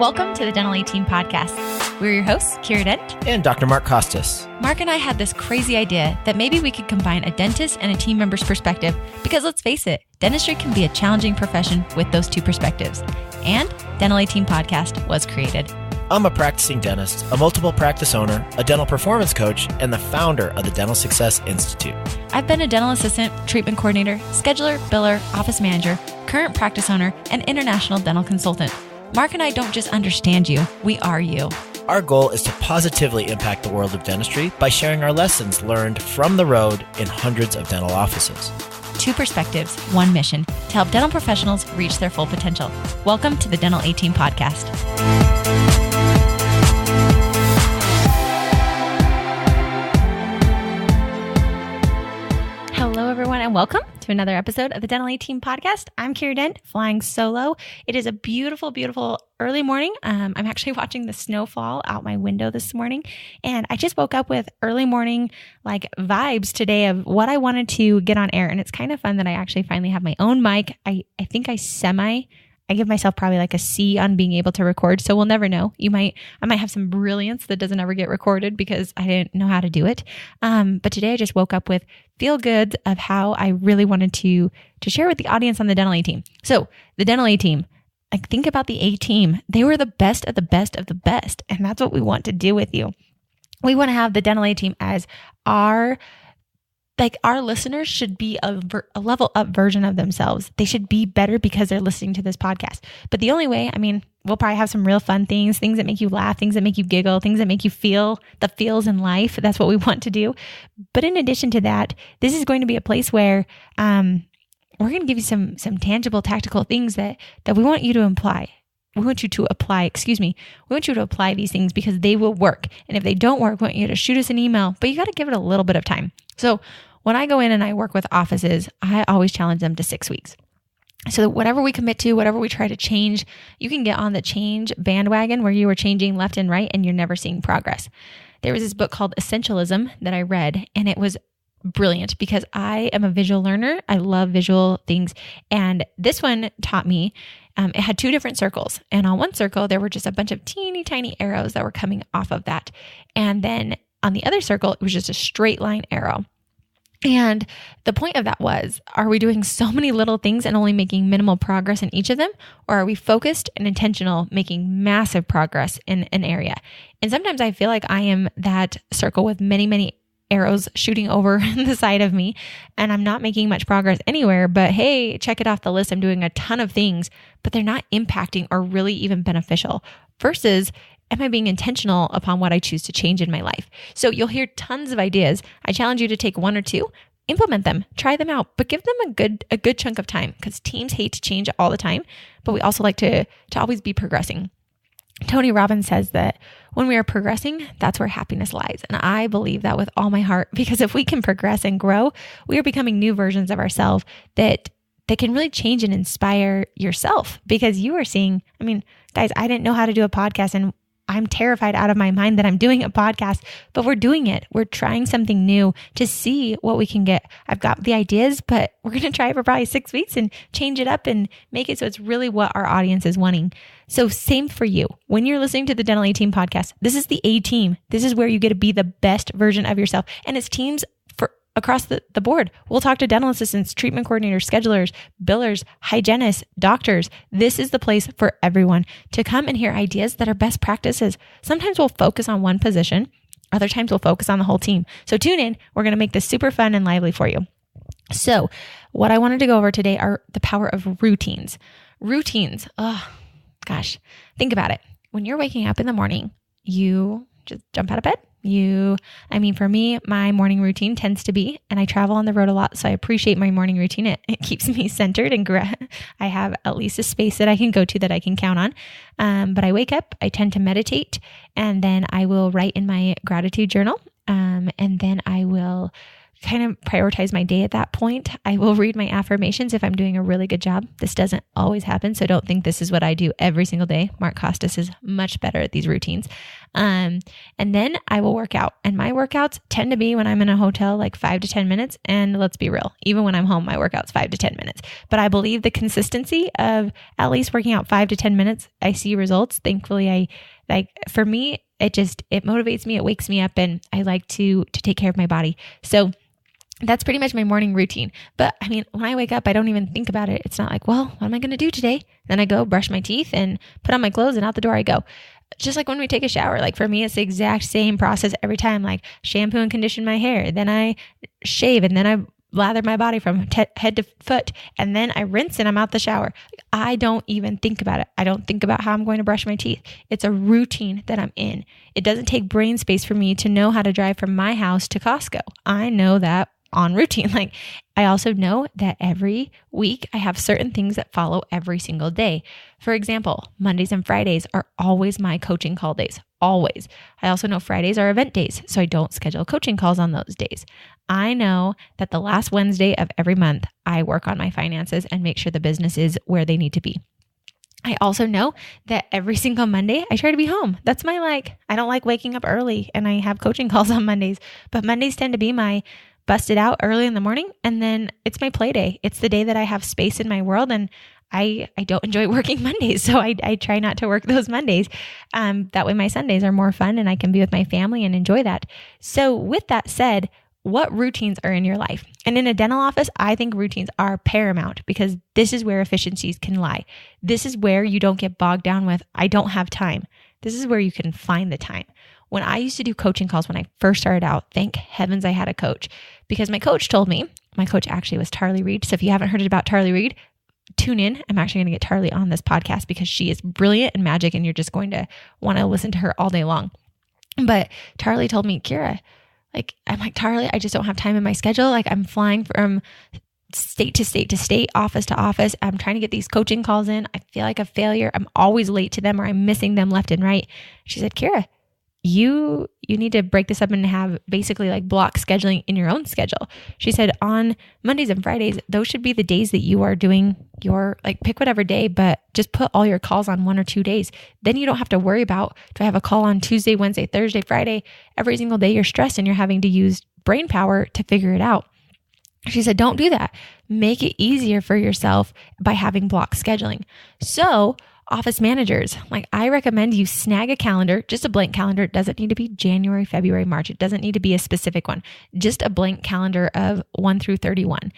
Welcome to the Dental 18 podcast. We're your hosts, Kiera Dent and Dr. Mark Costas. Mark and I had this crazy idea that maybe we could combine a dentist and a team member's perspective because let's face it, dentistry can be a challenging profession with those two perspectives. And Dental 18 podcast was created. I'm a practicing dentist, a multiple practice owner, a dental performance coach, and the founder of the Dental Success Institute. I've been a dental assistant, treatment coordinator, scheduler, biller, office manager, current practice owner, and international dental consultant. Mark and I don't just understand you, we are you. Our goal is to positively impact the world of dentistry by sharing our lessons learned from the road in hundreds of dental offices. Two perspectives, one mission, to help dental professionals reach their full potential. Welcome to the Dental 18 podcast. Hello, everyone, and welcome to another episode of the Dental 18 podcast. I'm Kiera Dent, flying solo. It is a beautiful, beautiful early morning. I'm actually watching the snow fall out my window this morning, and I just woke up with early morning vibes today of what I wanted to get on air, and it's kind of fun that I actually finally have my own mic. I think I give myself probably like a C on being able to record. So we'll never know. I might have some brilliance that doesn't ever get recorded because I didn't know how to do it. But today I just woke up with feel good of how I really wanted to share with the audience on the Dental A team. So the Dental A team, think about the A team. They were the best of the best of the best. And that's what we want to do with you. We want to have the Dental A team as our listeners should be a level up version of themselves. They should be better because they're listening to this podcast. But the only way, we'll probably have some real fun things that make you laugh, things that make you giggle, things that make you feel the feels in life. That's what we want to do. But in addition to that, this is going to be a place where we're going to give you some tangible, tactical things that we want you to apply. We want you to apply these things because they will work. And if they don't work, we want you to shoot us an email, but you got to give it a little bit of time. So when I go in and I work with offices, I always challenge them to 6 weeks. So that whatever we commit to, whatever we try to change, you can get on the change bandwagon where you are changing left and right and you're never seeing progress. There was this book called Essentialism that I read, and it was brilliant because I am a visual learner. I love visual things. And this one taught me, it had two different circles. And on one circle, there were just a bunch of teeny tiny arrows that were coming off of that. And then on the other circle, it was just a straight line arrow. And the point of that was, are we doing so many little things and only making minimal progress in each of them? Or are we focused and intentional, making massive progress in an area? And sometimes I feel like I am that circle with many, many arrows shooting over the side of me, and I'm not making much progress anywhere, but hey, check it off the list. I'm doing a ton of things, but they're not impacting or really even beneficial versus am I being intentional upon what I choose to change in my life? So you'll hear tons of ideas. I challenge you to take one or two, implement them, try them out, but give them a good chunk of time because teams hate to change all the time, but we also like to always be progressing. Tony Robbins says that when we are progressing, that's where happiness lies. And I believe that with all my heart, because if we can progress and grow, we are becoming new versions of ourselves that can really change and inspire yourself because you are seeing, guys, I didn't know how to do a podcast and I'm terrified out of my mind that I'm doing a podcast, but we're doing it. We're trying something new to see what we can get. I've got the ideas, but we're going to try it for probably 6 weeks and change it up and make it so it's really what our audience is wanting. So same for you. When you're listening to the Dental A Team podcast, this is the A team. This is where you get to be the best version of yourself. And it's teams across the board. We'll talk to dental assistants, treatment coordinators, schedulers, billers, hygienists, doctors. This is the place for everyone to come and hear ideas that are best practices. Sometimes we'll focus on one position. Other times we'll focus on the whole team. So tune in. We're going to make this super fun and lively for you. So what I wanted to go over today are the power of routines. Routines. Oh, gosh. Think about it. When you're waking up in the morning, you just jump out of bed. For me, my morning routine tends to be, and I travel on the road a lot, so I appreciate my morning routine. It keeps me centered and I have at least a space that I can go to that I can count on. But I wake up, I tend to meditate, and then I will write in my gratitude journal. And then I will kind of prioritize my day at that point. I will read my affirmations if I'm doing a really good job. This doesn't always happen, so don't think this is what I do every single day. Mark Costas is much better at these routines. And then I will work out. And my workouts tend to be when I'm in a hotel, like 5 to 10 minutes. And let's be real, even when I'm home, my workout's 5 to 10 minutes. But I believe the consistency of at least working out 5 to 10 minutes, I see results. Thankfully, for me, it motivates me. It wakes me up, and I like to take care of my body. So that's pretty much my morning routine. But I mean, when I wake up, I don't even think about it. It's not like, well, what am I going to do today? Then I go brush my teeth and put on my clothes, and out the door I go. Just like when we take a shower, like for me, it's the exact same process every time. Like shampoo and condition my hair, then I shave, and then I lather my body from head to foot, and then I rinse and I'm out the shower. I don't even think about it. I don't think about how I'm going to brush my teeth. It's a routine that I'm in. It doesn't take brain space for me to know how to drive from my house to Costco. I know that on routine. Like I also know that every week I have certain things that follow every single day. For example, Mondays and Fridays are always my coaching call days. Always. I also know Fridays are event days, so I don't schedule coaching calls on those days. I know that the last Wednesday of every month, I work on my finances and make sure the business is where they need to be. I also know that every single Monday, I try to be home. That's I don't like waking up early, and I have coaching calls on Mondays, but Mondays tend to be my busted out early in the morning, and then it's my play day. It's the day that I have space in my world, and I don't enjoy working Mondays, so I try not to work those Mondays. That way my Sundays are more fun, and I can be with my family and enjoy that. So with that said, what routines are in your life? And in a dental office, I think routines are paramount, because this is where efficiencies can lie. This is where you don't get bogged down with, I don't have time. This is where you can find the time. When I used to do coaching calls when I first started out, thank heavens I had a coach, because my coach told me, my coach actually was Tarly Reed. So if you haven't heard about Tarly Reed, tune in. I'm actually going to get Tarly on this podcast because she is brilliant and magic, and you're just going to want to listen to her all day long. But Tarly told me, Kiera, I'm like, Tarly, I just don't have time in my schedule. Like I'm flying from state to state to state, office to office. I'm trying to get these coaching calls in. I feel like a failure. I'm always late to them, or I'm missing them left and right. She said, Kiera, you need to break this up and have basically like block scheduling in your own schedule. She said on Mondays and Fridays, those should be the days that you are doing your, pick whatever day, but just put all your calls on 1 or 2 days. Then you don't have to worry about, do I have a call on Tuesday, Wednesday, Thursday, Friday? Every single day you're stressed and you're having to use brain power to figure it out. She said, don't do that. Make it easier for yourself by having block scheduling. So office managers, I recommend you snag a calendar, just a blank calendar. It doesn't need to be January, February, March. It doesn't need to be a specific one, just a blank calendar of 1 through 31.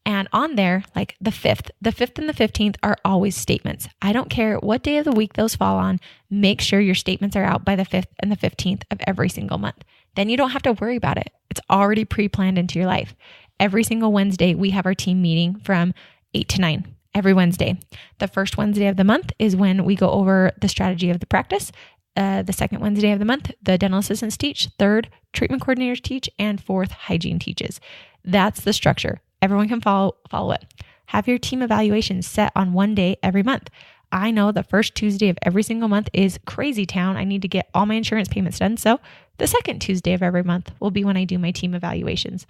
And on there, the 5th and the 15th are always statements. I don't care what day of the week those fall on. Make sure your statements are out by the 5th and the 15th of every single month. Then you don't have to worry about it. It's already pre-planned into your life. Every single Wednesday, we have our team meeting from 8 to 9. Every Wednesday. The first Wednesday of the month is when we go over the strategy of the practice. The second Wednesday of the month, the dental assistants teach. Third, treatment coordinators teach. And fourth, hygiene teaches. That's the structure. Everyone can follow it. Have your team evaluations set on one day every month. I know the first Tuesday of every single month is crazy town. I need to get all my insurance payments done. So the second Tuesday of every month will be when I do my team evaluations.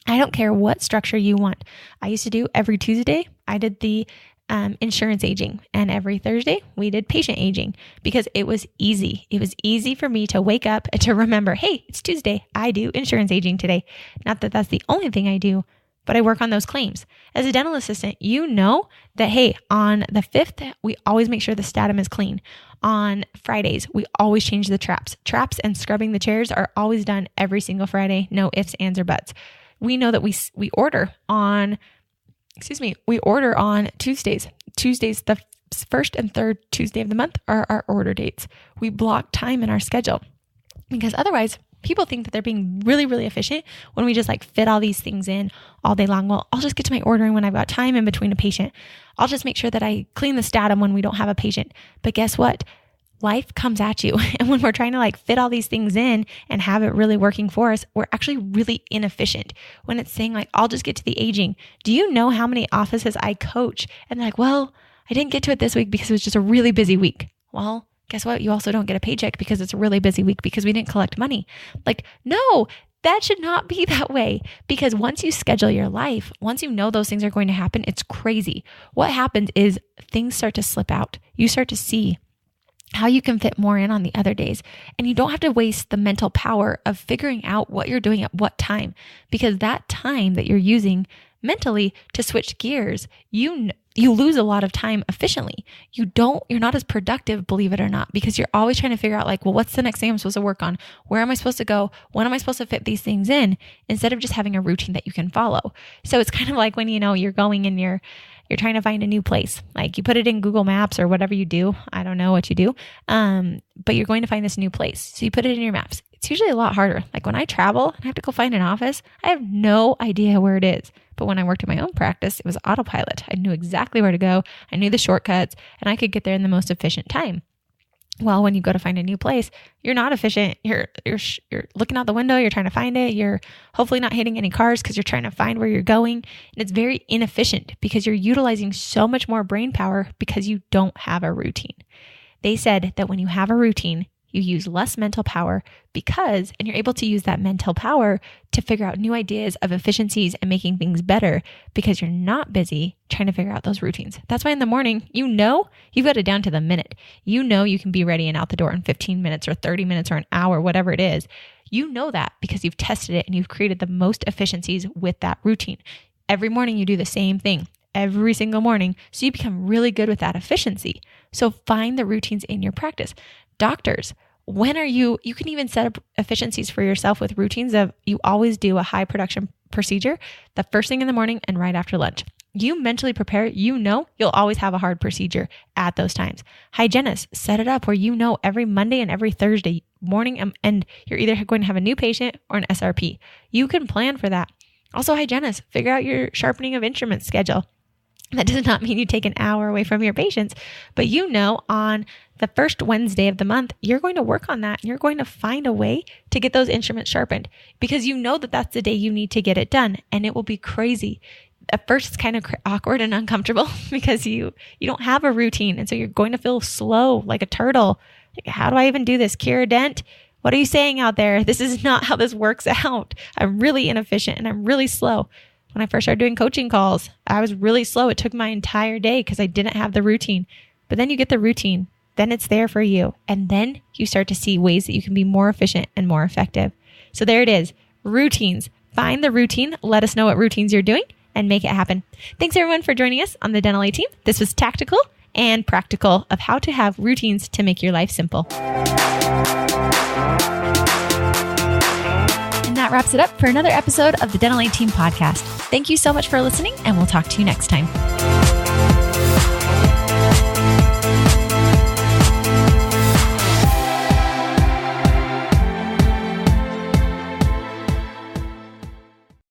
I don't care what structure you want. I used to do every Tuesday, I did the insurance aging, and every Thursday we did patient aging because it was easy. It was easy for me to wake up and to remember, hey, it's Tuesday. I do insurance aging today. Not that that's the only thing I do, but I work on those claims. As a dental assistant, you know that, hey, on the 5th, we always make sure the statum is clean. On Fridays, we always change the traps. Traps and scrubbing the chairs are always done every single Friday. No ifs, ands, or buts. We know that we order on Tuesdays. Tuesdays, the first and third Tuesday of the month are our order dates. We block time in our schedule because otherwise people think that they're being really, really efficient when we just fit all these things in all day long. Well, I'll just get to my ordering when I've got time in between a patient. I'll just make sure that I clean the statum when we don't have a patient. But guess what? Life comes at you. And when we're trying to fit all these things in and have it really working for us, we're actually really inefficient. When it's saying I'll just get to the aging. Do you know how many offices I coach? And they're well, I didn't get to it this week because it was just a really busy week. Well, guess what? You also don't get a paycheck because it's a really busy week because we didn't collect money. No, That should not be that way, because once you schedule your life, once you know those things are going to happen, it's crazy. What happens is things start to slip out. You start to see how you can fit more in on the other days. And you don't have to waste the mental power of figuring out what you're doing at what time, because that time that you're using mentally to switch gears, you lose a lot of time efficiently. You're not as productive, believe it or not, because you're always trying to figure out like, well, what's the next thing I'm supposed to work on? Where am I supposed to go? When am I supposed to fit these things in? Instead of just having a routine that you can follow. So it's kind of like when, you're going and you're trying to find a new place. Like you put it in Google Maps or whatever you do. I don't know what you do. But you're going to find this new place. So you put it in your maps. It's usually a lot harder. Like when I travel and I have to go find an office, I have no idea where it is. But when I worked in my own practice, it was autopilot. I knew exactly where to go. I knew the shortcuts and I could get there in the most efficient time. Well, when you go to find a new place, you're not efficient. You're looking out the window. You're trying to find it. You're hopefully not hitting any cars because you're trying to find where you're going. And it's very inefficient because you're utilizing so much more brain power because you don't have a routine. They said that when you have a routine, you use less mental power and you're able to use that mental power to figure out new ideas of efficiencies and making things better because you're not busy trying to figure out those routines. That's why in the morning, you've got it down to the minute. You can be ready and out the door in 15 minutes or 30 minutes or an hour, whatever it is. You know that because you've tested it and you've created the most efficiencies with that routine. Every morning you do the same thing. Every single morning. So you become really good with that efficiency. So find the routines in your practice. Doctors, you can even set up efficiencies for yourself with routines of you always do a high production procedure the first thing in the morning and right after lunch. You mentally prepare, you'll always have a hard procedure at those times. Hygienists, set it up where every Monday and every Thursday morning and you're either going to have a new patient or an SRP. You can plan for that. Also, hygienists, figure out your sharpening of instruments schedule. That does not mean you take an hour away from your patients, but on the first Wednesday of the month, you're going to work on that and you're going to find a way to get those instruments sharpened because that that's the day you need to get it done and it will be crazy. At first, it's kind of awkward and uncomfortable because you don't have a routine. And so you're going to feel slow like a turtle. Like, how do I even do this? Kiera Dent, what are you saying out there? This is not how this works out. I'm really inefficient and I'm really slow. When I first started doing coaching calls, I was really slow. It took my entire day because I didn't have the routine. But then you get the routine, then it's there for you. And then you start to see ways that you can be more efficient and more effective. So there it is, routines. Find the routine. Let us know what routines you're doing and make it happen. Thanks everyone for joining us on the Dental A Team. This was tactical and practical of how to have routines to make your life simple. That wraps it up for another episode of the Dental A Team podcast. Thank you so much for listening, and we'll talk to you next time.